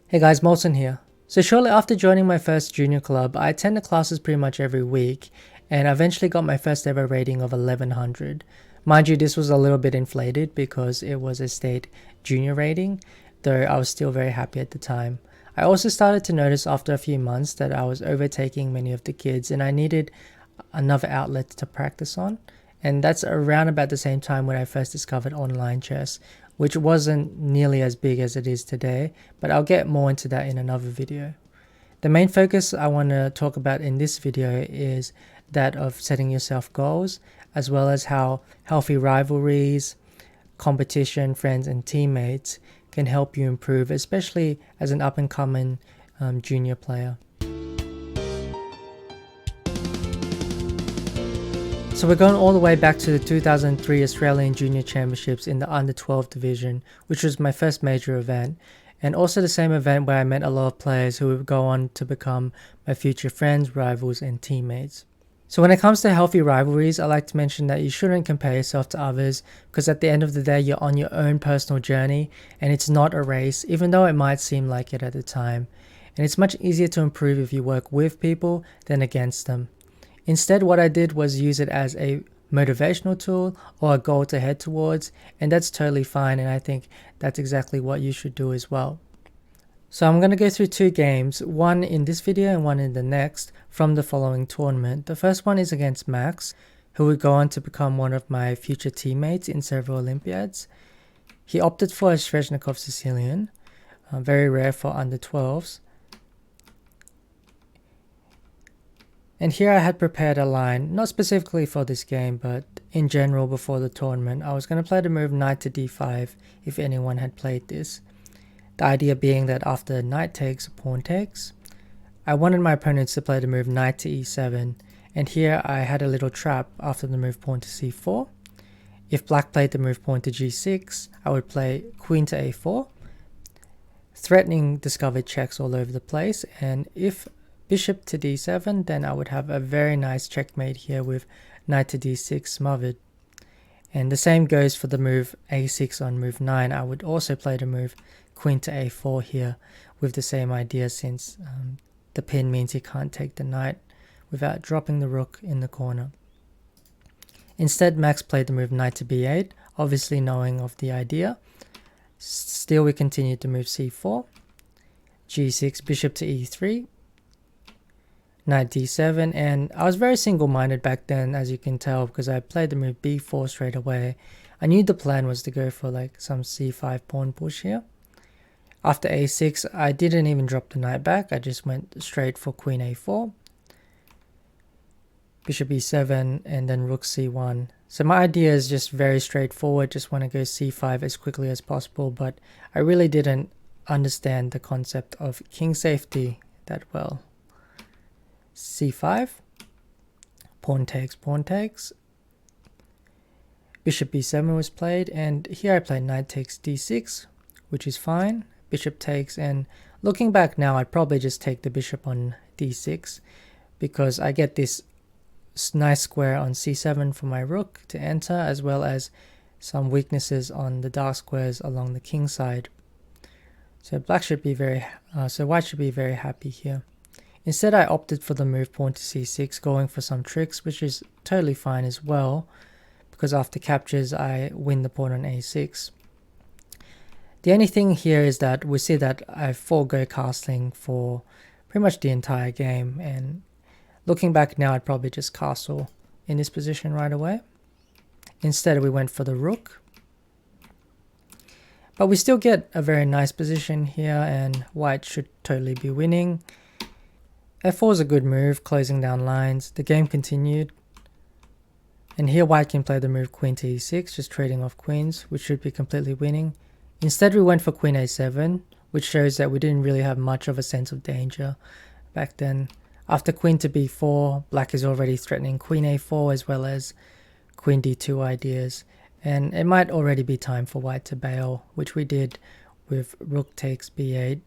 Hey guys, Molton here. So shortly after joining my first junior club, I attended classes pretty much every week and I eventually got my first ever rating of 1100. Mind you, this was a little bit inflated because it was a state junior rating, though I was still very happy at the time. I also started to notice after a few months that I was overtaking many of the kids and I needed another outlet to practice on. And that's around about the same time when I first discovered online chess, which wasn't nearly as big as it is today, but I'll get more into that in another video. The main focus I want to talk about in this video is that of setting yourself goals, as well as how healthy rivalries, competition, friends, and teammates can help you improve, especially as an up-and-coming junior player. So we're going all the way back to the 2003 Australian Junior Championships in the under 12 division, which was my first major event, and also the same event where I met a lot of players who would go on to become my future friends, rivals, and teammates. So when it comes to healthy rivalries, I like to mention that you shouldn't compare yourself to others, because at the end of the day, you're on your own personal journey, and it's not a race, even though it might seem like it at the time. And it's much easier to improve if you work with people than against them. Instead, what I did was use it as a motivational tool or a goal to head towards, and that's totally fine, and I think that's exactly what you should do as well. So I'm going to go through two games, one in this video and one in the next, from the following tournament. The first one is against Max, who would go on to become one of my future teammates in several Olympiads. He opted for a Sveshnikov Sicilian, very rare for under 12s. And here I had prepared a line, not specifically for this game, but in general before the tournament. I was going to play the move knight to d5 if anyone had played this. The idea being that after knight takes, pawn takes. I wanted my opponents to play the move knight to e7, and here I had a little trap after the move pawn to c4. If black played the move pawn to g6, I would play queen to a4, threatening discovered checks all over the place, and if bishop to d7, then I would have a very nice checkmate here with knight to d6 smothered. And the same goes for the move a6 on move 9. I would also play the move queen to a4 here with the same idea, since the pin means he can't take the knight without dropping the rook in the corner. Instead, Max played the move knight to b8, obviously knowing of the idea. Still, we continued to move c4, g6, bishop to e3, knight d7, and I was very single-minded back then, as you can tell, because I played the move b4 straight away. I knew the plan was to go for like some c5 pawn push here. After a6, I didn't even drop the knight back, I just went straight for queen a4, bishop e7, and then rook c1. So my idea is just very straightforward, just want to go c5 as quickly as possible, but I really didn't understand the concept of king safety that well. c5, pawn takes, bishop b7 was played, and here I played knight takes d6, which is fine, bishop takes, and looking back now I'd probably just take the bishop on d6 because I get this nice square on c7 for my rook to enter, as well as some weaknesses on the dark squares along the king side. So white should be very happy here. Instead, I opted for the move pawn to c6, going for some tricks, which is totally fine as well, because after captures, I win the pawn on a6. The only thing here is that we see that I forego castling for pretty much the entire game, and looking back now, I'd probably just castle in this position right away. Instead, we went for the rook. But we still get a very nice position here, and white should totally be winning. f4 is a good move, closing down lines. The game continued. And here white can play the move queen to e6, just trading off queens, which should be completely winning. Instead, we went for queen a7, which shows that we didn't really have much of a sense of danger back then. After queen to b4, black is already threatening queen a4 as well as queen d2 ideas. And it might already be time for white to bail, which we did with rook takes b8,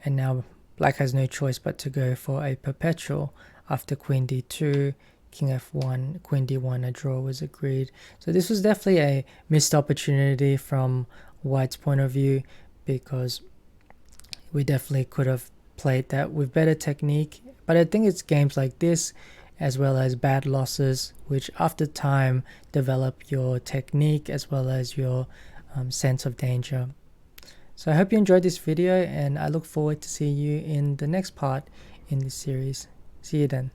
and now black has no choice but to go for a perpetual after queen d2, king f1, queen d1, a draw was agreed. So this was definitely a missed opportunity from white's point of view, because we definitely could have played that with better technique. But I think it's games like this, as well as bad losses, which after time develop your technique as well as your sense of danger. So I hope you enjoyed this video, and I look forward to seeing you in the next part in this series. See you then.